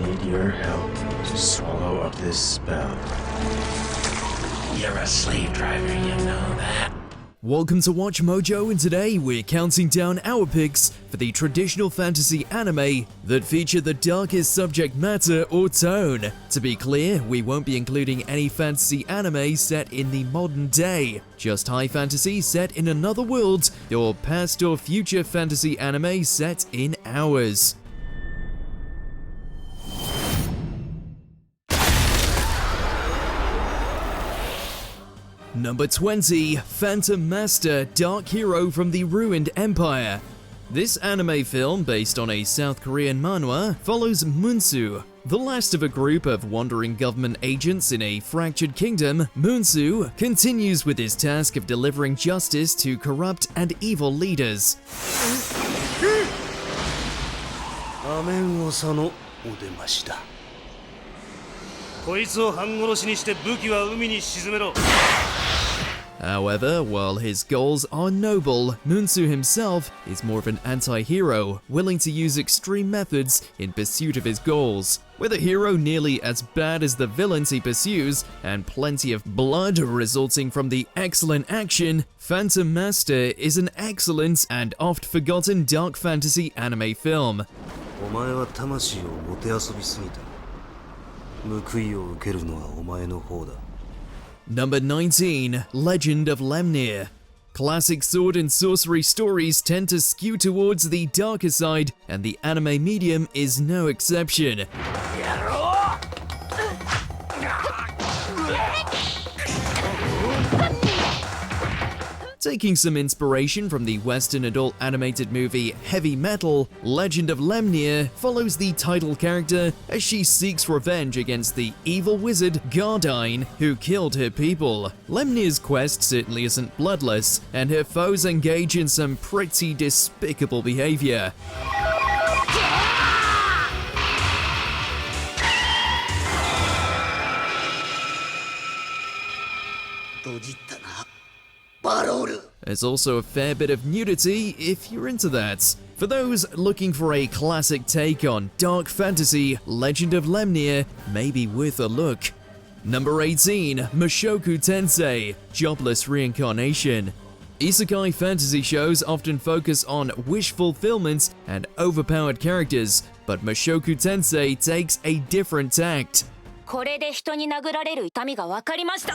need your help to swallow up this spell. You're a slave driver, you know that. Welcome to Watch Mojo, and today we're counting down our picks for the traditional fantasy anime that feature the darkest subject matter or tone. To be clear, we won't be including any fantasy anime set in the modern day, just high fantasy set in another world, or past or future fantasy anime set in ours. Number 20, Phantom Master, Dark Hero from the Ruined Empire. This anime film, based on a South Korean manhwa, follows Munsu. The last of a group of wandering government agents in a fractured kingdom, Munsu continues with his task of delivering justice to corrupt and evil leaders. アメンオサのお出ましだ。こいつを半殺しにして武器は海に沈めろ。 However, while his goals are noble, Munsu himself is more of an anti-hero, willing to use extreme methods in pursuit of his goals. With a hero nearly as bad as the villains he pursues, and plenty of blood resulting from the excellent action, Phantom Master is an excellent and oft-forgotten dark fantasy anime film. お前は魂をもてあそびすぎた。報いを受けるのはお前の方だ。 Number 19, Legend of Lemia. Classic sword and sorcery stories tend to skew towards the darker side, and the anime medium is no exception. Taking some inspiration from the Western adult animated movie Heavy Metal, Legend of Lemia follows the title character as she seeks revenge against the evil wizard Gardine, who killed her people. Lemnia's quest certainly isn't bloodless, and her foes engage in some pretty despicable behavior. There's also a fair bit of nudity if you're into that. For those looking for a classic take on dark fantasy, Legend of Lemia may be worth a look. Number 18, Mushoku Tensei, Jobless Reincarnation. Isekai fantasy shows often focus on wish fulfillment and overpowered characters, but Mushoku Tensei takes a different tact. これで人に殴られる痛みが分かりました。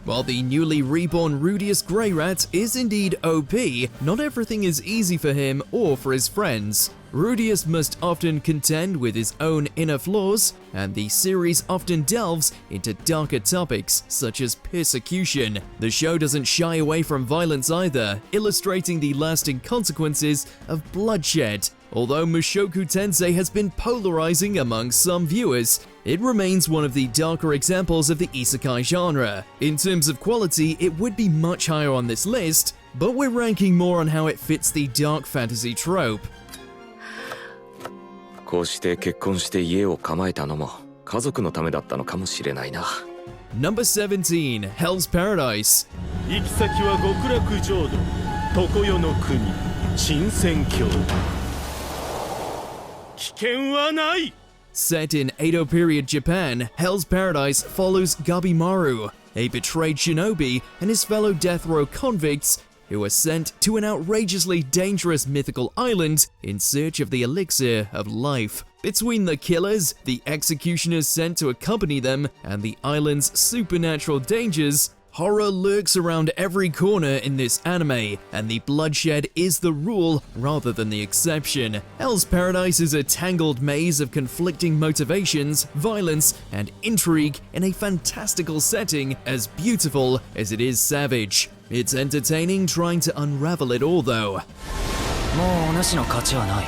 While the newly reborn Rudius Greyrat is indeed OP, not everything is easy for him or for his friends. Rudius must often contend with his own inner flaws, and the series often delves into darker topics such as persecution. The show doesn't shy away from violence either, illustrating the lasting consequences of bloodshed. Although Mushoku Tensei has been polarizing among some viewers, it remains one of the darker examples of the isekai genre. In terms of quality, it would be much higher on this list, but we're ranking more on how it fits the dark fantasy trope. こうして結婚して家を構えたのも家族のためだったのかもしれないな。 Number 17, Hell's Paradise. 行き先は極楽浄土、常世の国、陳戦郷。危険はない。 Set in Edo period Japan, Hell's Paradise follows Gabimaru, a betrayed shinobi, and his fellow death row convicts who are sent to an outrageously dangerous mythical island in search of the elixir of life. Between the killers, the executioners sent to accompany them, and the island's supernatural dangers, horror lurks around every corner in this anime, and the bloodshed is the rule rather than the exception. Hell's Paradise is a tangled maze of conflicting motivations, violence, and intrigue in a fantastical setting as beautiful as it is savage. It's entertaining trying to unravel it all though. もうお主の勝ちはない。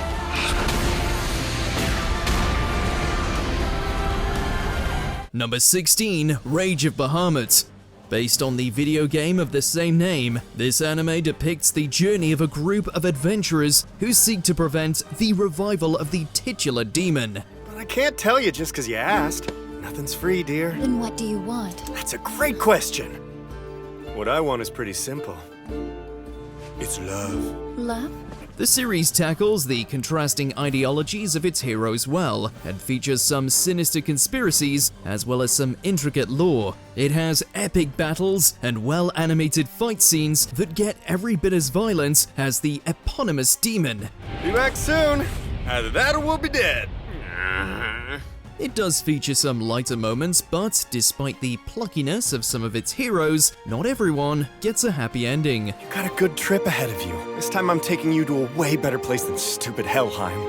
Number 16, Rage of Bahamut. Based on the video game of the same name, this anime depicts the journey of a group of adventurers who seek to prevent the revival of the titular demon. But I can't tell you just because you asked. Nothing's free, dear. Then what do you want? That's a great question. What I want is pretty simple. It's love. Love? The series tackles the contrasting ideologies of its heroes well, and features some sinister conspiracies as well as some intricate lore. It has epic battles and well-animated fight scenes that get every bit as violent as the eponymous demon. Be back soon. Either that or we'll be dead. It does feature some lighter moments, but despite the pluckiness of some of its heroes, not everyone gets a happy ending. You got a good trip ahead of you. This time I'm taking you to a way better place than stupid Helheim.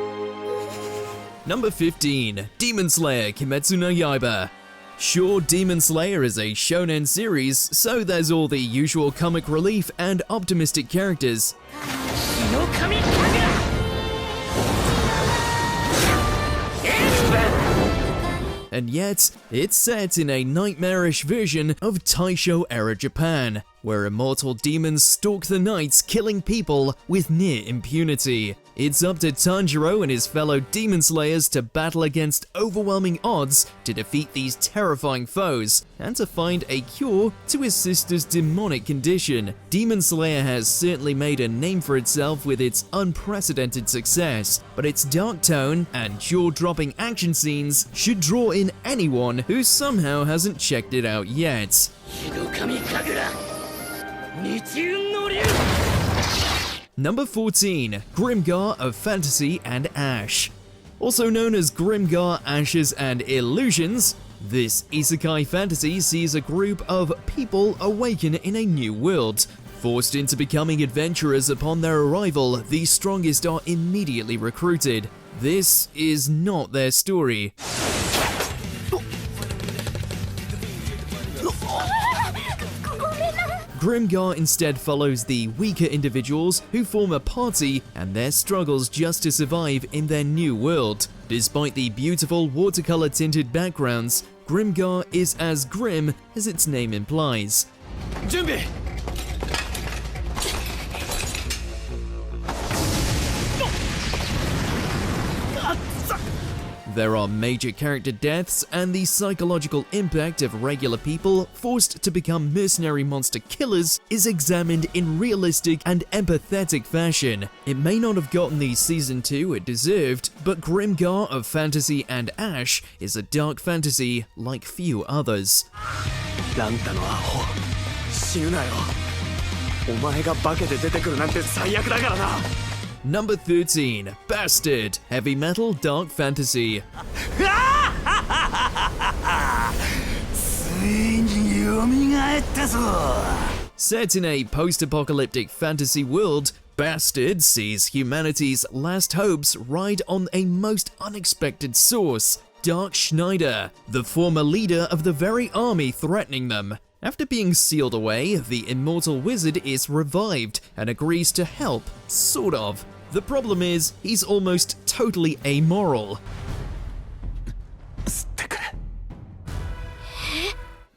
Number 15. Demon Slayer Kimetsu no Yaiba. Sure, Demon Slayer is a shonen series, so there's all the usual comic relief and optimistic characters. And yet, it's set in a nightmarish version of Taisho-era Japan, where immortal demons stalk the night, killing people with near impunity. It's up to Tanjiro and his fellow demon slayers to battle against overwhelming odds to defeat these terrifying foes, and to find a cure to his sister's demonic condition. Demon Slayer has certainly made a name for itself with its unprecedented success, but its dark tone and jaw-dropping action scenes should draw in anyone who somehow hasn't checked it out yet. Number 14. Grimgar of Fantasy and Ash. Also known as Grimgar, Ashes and Illusions, this isekai fantasy sees a group of people awaken in a new world. Forced into becoming adventurers upon their arrival, the strongest are immediately recruited. This is not their story. Grimgar instead follows the weaker individuals who form a party and their struggles just to survive in their new world. Despite the beautiful watercolor tinted backgrounds, Grimgar is as grim as its name implies. Junbi! There are major character deaths, and the psychological impact of regular people forced to become mercenary monster killers is examined in realistic and empathetic fashion. It may not have gotten the Season 2 it deserved, but Grimgar of Fantasy and Ash is a dark fantasy like few others. Number 13. Bastard, Heavy Metal Dark Fantasy. Set in a post-apocalyptic fantasy world, Bastard sees humanity's last hopes ride on a most unexpected source, Dark Schneider, the former leader of the very army threatening them. After being sealed away, the immortal wizard is revived and agrees to help, sort of. The problem is, he's almost totally amoral.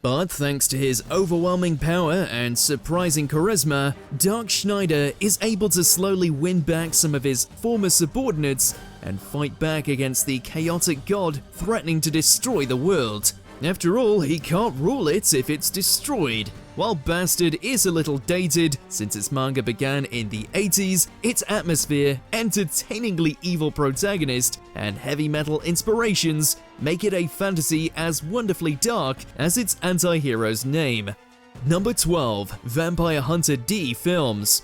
But thanks to his overwhelming power and surprising charisma, Dark Schneider is able to slowly win back some of his former subordinates and fight back against the chaotic god threatening to destroy the world. After all, he can't rule it if it's destroyed. While Bastard is a little dated, since its manga began in the 80s, its atmosphere, entertainingly evil protagonist, and heavy metal inspirations make it a fantasy as wonderfully dark as its anti-hero's name. Number 12. Vampire Hunter D films.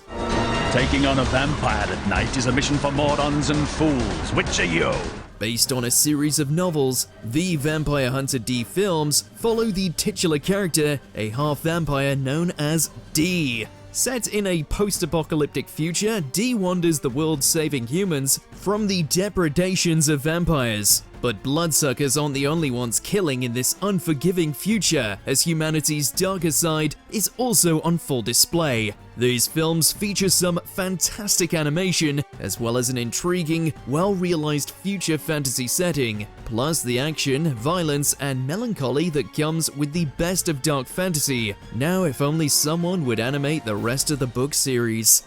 Taking on a vampire at night is a mission for morons and fools. Which are you? Based on a series of novels, the Vampire Hunter D films follow the titular character, a half-vampire known as D. Set in a post-apocalyptic future, D wanders the world saving humans from the depredations of vampires. But bloodsuckers aren't the only ones killing in this unforgiving future, as humanity's darker side is also on full display. These films feature some fantastic animation, as well as an intriguing, well-realized future fantasy setting, plus the action, violence, and melancholy that comes with the best of dark fantasy. Now, if only someone would animate the rest of the book series.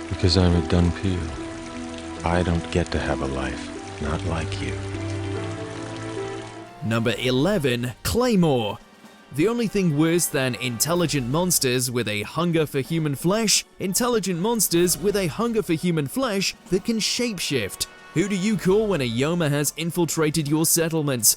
Because I'm a done peel, I don't get to have a life. Not like you. Number 11. Claymore. The only thing worse than intelligent monsters with a hunger for human flesh, intelligent monsters with a hunger for human flesh that can shapeshift. Who do you call when a Yoma has infiltrated your settlements?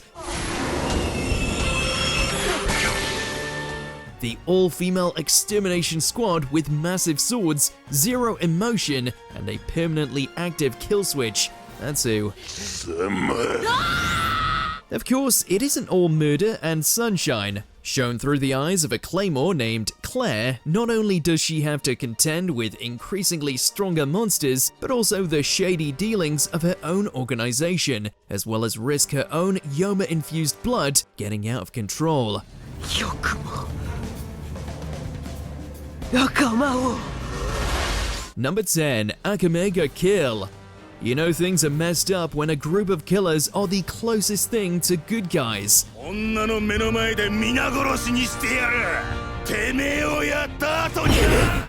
The all-female extermination squad with massive swords, zero emotion, and a permanently active kill switch. That's who. Of course, it isn't all murder and sunshine. Shown through the eyes of a Claymore named Claire, not only does she have to contend with increasingly stronger monsters, but also the shady dealings of her own organization, as well as risk her own Yoma-infused blood getting out of control. Number 10. Aega Kill. You know things are messed up when a group of killers are the closest thing to good guys.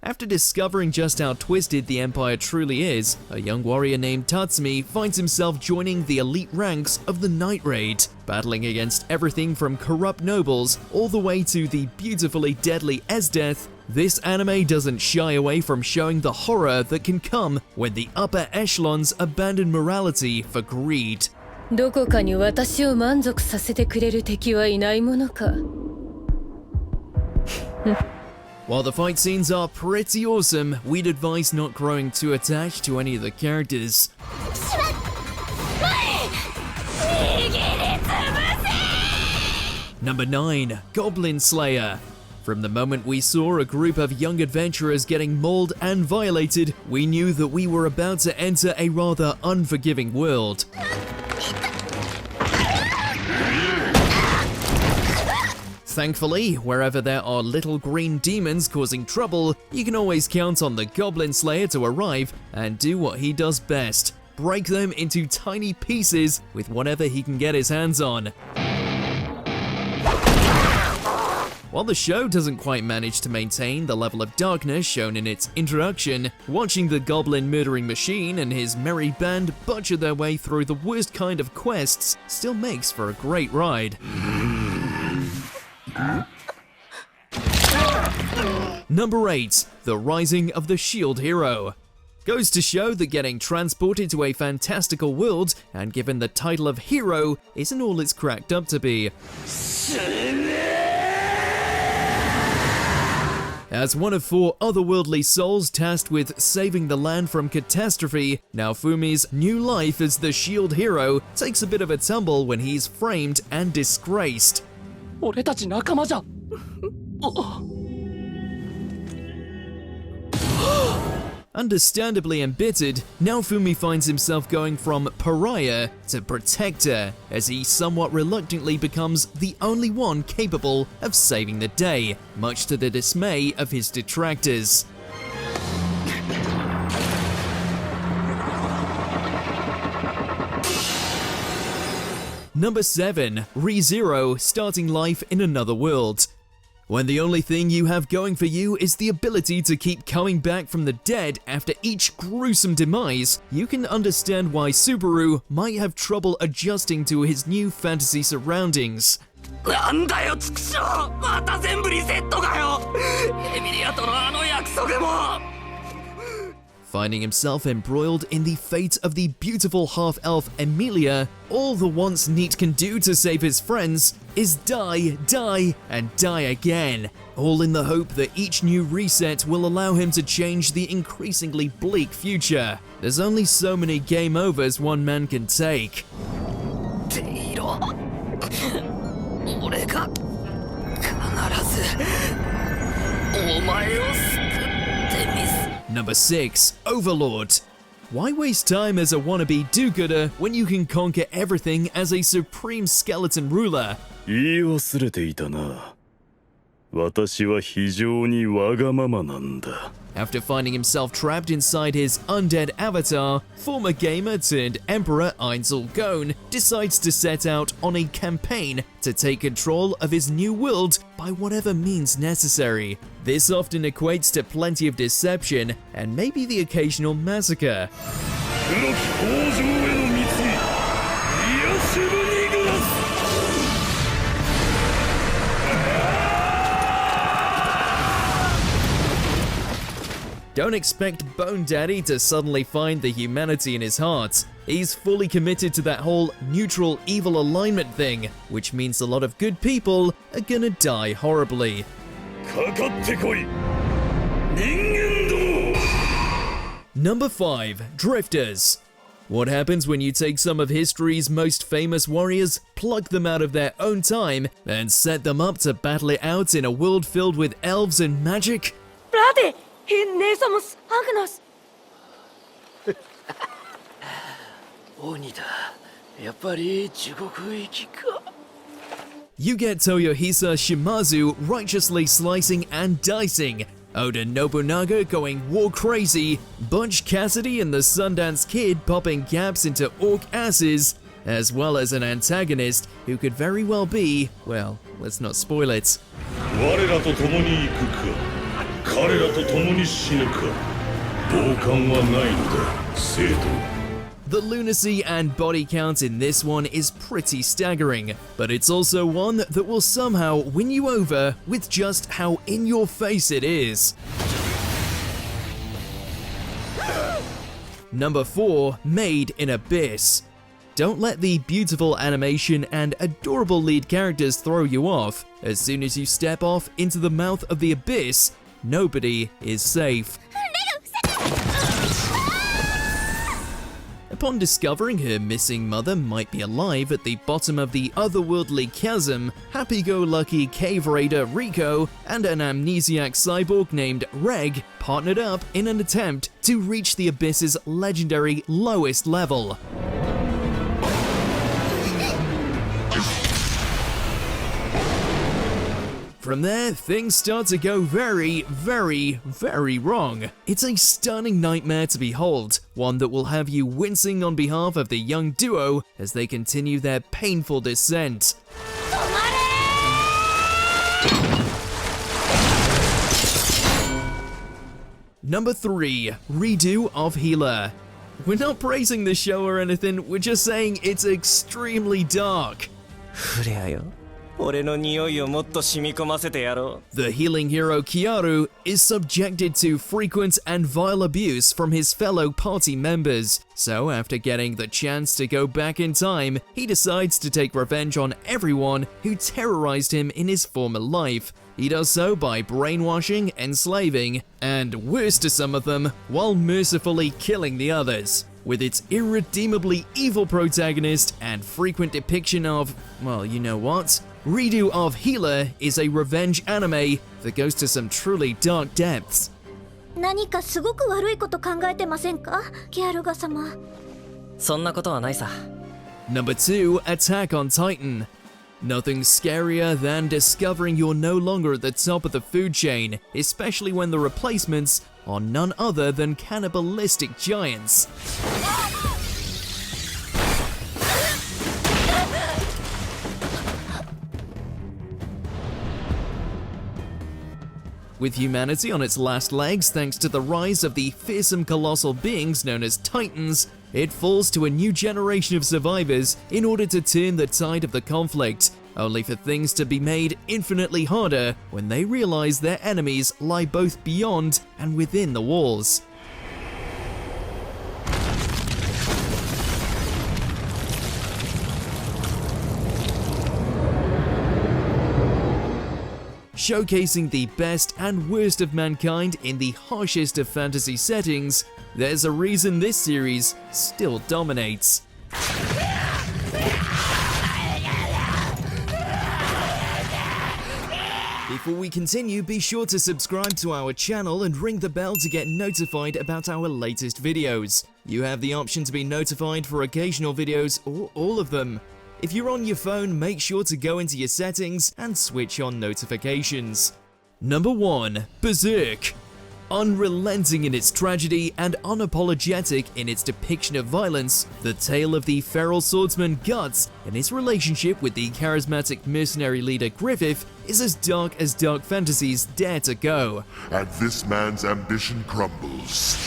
After discovering just how twisted the Empire truly is, a young warrior named Tatsumi finds himself joining the elite ranks of the Night Raid, battling against everything from corrupt nobles all the way to the beautifully deadly Esdeath. This anime doesn't shy away from showing the horror that can come when the upper echelons abandon morality for greed. どこかに私を満足させてくれる敵はいないものか。While the fight scenes are pretty awesome, we'd advise not growing too attached to any of the characters. Number 9. Goblin Slayer. From the moment we saw a group of young adventurers getting mauled and violated, we knew that we were about to enter a rather unforgiving world. Thankfully, wherever there are little green demons causing trouble, you can always count on the Goblin Slayer to arrive and do what he does best: break them into tiny pieces with whatever he can get his hands on. While the show doesn't quite manage to maintain the level of darkness shown in its introduction, watching the goblin murdering machine and his merry band butcher their way through the worst kind of quests still makes for a great ride. Number 8. The Rising of the Shield Hero. Goes to show that getting transported to a fantastical world and given the title of hero isn't all it's cracked up to be. As one of 4 otherworldly souls tasked with saving the land from catastrophe, Naofumi's new life as the Shield Hero takes a bit of a tumble when he's framed and disgraced. Understandably embittered, Naofumi finds himself going from pariah to protector, as he somewhat reluctantly becomes the only one capable of saving the day, much to the dismay of his detractors. Number 7. ReZero, starting life in another world. When the only thing you have going for you is the ability to keep coming back from the dead after each gruesome demise, you can understand why Subaru might have trouble adjusting to his new fantasy surroundings. Finding himself embroiled in the fate of the beautiful half-elf Emilia, all the once neat can do to save his friends is die, and die again, all in the hope that each new reset will allow him to change the increasingly bleak future. There's only so many game overs one man can take. Number 6. Overlord. Why waste time as a wannabe do-gooder when you can conquer everything as a supreme skeleton ruler? 言い忘れていたな。私は非常にわがままなんだ。After finding himself trapped inside his undead avatar, former gamer turned Emperor Ainzel Gon decides to set out on a campaign to take control of his new world by whatever means necessary. This often equates to plenty of deception and maybe the occasional massacre. Don't expect Bone Daddy to suddenly find the humanity in his heart. He's fully committed to that whole neutral evil alignment thing, which means a lot of good people are gonna die horribly. Number 5. Drifters. What happens when you take some of history's most famous warriors, pluck them out of their own time, and set them up to battle it out in a world filled with elves and magic? You get Toyohisa Shimazu righteously slicing and dicing, Oda Nobunaga going war crazy, Butch Cassidy and the Sundance Kid popping gaps into orc asses, as well as an antagonist who could very well be, well, let's not spoil it. The lunacy and body count in this one is pretty staggering, but it's also one that will somehow win you over with just how in your face it is. Number 4. Made in Abyss. Don't let the beautiful animation and adorable lead characters throw you off. As soon as you step off into the mouth of the abyss, nobody is safe. Upon discovering her missing mother might be alive at the bottom of the otherworldly chasm, happy-go-lucky cave raider Rico and an amnesiac cyborg named Reg partnered up in an attempt to reach the abyss's legendary lowest level. From there, things start to go very, very, very wrong. It's a stunning nightmare to behold, one that will have you wincing on behalf of the young duo as they continue their painful descent. Number 3. Reo of Healer. We're not praising the show or anything, we're just saying it's extremely dark. The healing hero Kiaru is subjected to frequent and vile abuse from his fellow party members, so after getting the chance to go back in time, he decides to take revenge on everyone who terrorized him in his former life. He does so by brainwashing, enslaving, and worse to some of them, while mercifully killing the others. With its irredeemably evil protagonist and frequent depiction of, well, you know what? Reo of Healer is a revenge anime that goes to some truly dark depths. Number 2. Attack on Titan. Nothing scarier than discovering you're no longer at the top of the food chain, especially when the replacements are none other than cannibalistic giants. With humanity on its last legs thanks to the rise of the fearsome colossal beings known as Titans, it falls to a new generation of survivors in order to turn the tide of the conflict, only for things to be made infinitely harder when they realize their enemies lie both beyond and within the walls. Showcasing the best and worst of mankind in the harshest of fantasy settings, there's a reason this series still dominates. Before we continue, be sure to subscribe to our channel and ring the bell to get notified about our latest videos. You have the option to be notified for occasional videos or all of them. If you're on your phone, make sure to go into your settings and switch on notifications. Number 1. Berserk. Unrelenting in its tragedy and unapologetic in its depiction of violence, the tale of the feral swordsman Guts and his relationship with the charismatic mercenary leader Griffith is as dark fantasies dare to go. And this man's ambition crumbles.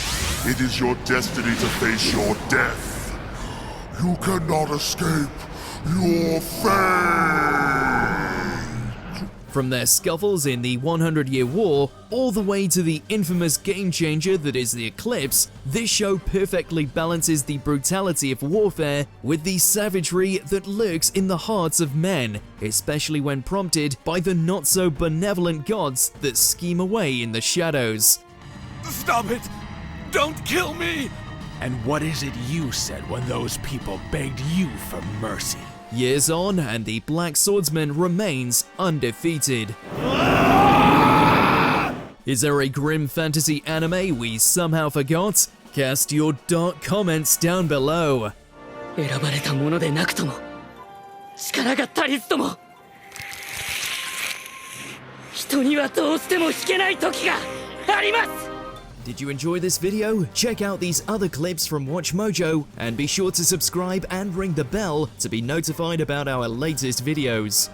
It is your destiny to face your death. You cannot escape your fate! From their scuffles in the 100-Year War, all the way to the infamous game changer that is the Eclipse, this show perfectly balances the brutality of warfare with the savagery that lurks in the hearts of men, especially when prompted by the not-so-benevolent gods that scheme away in the shadows. Stop it! Don't kill me! And what is it you said when those people begged you for mercy? Years on, and the Black Swordsman remains undefeated. Is there a grim fantasy anime we somehow forgot? Cast your dark comments down below. 選ばれたものでなくとも力が足りずとも人にはどうしても引けない時があります。 Did you enjoy this video? Check out these other clips from WatchMojo and be sure to subscribe and ring the bell to be notified about our latest videos.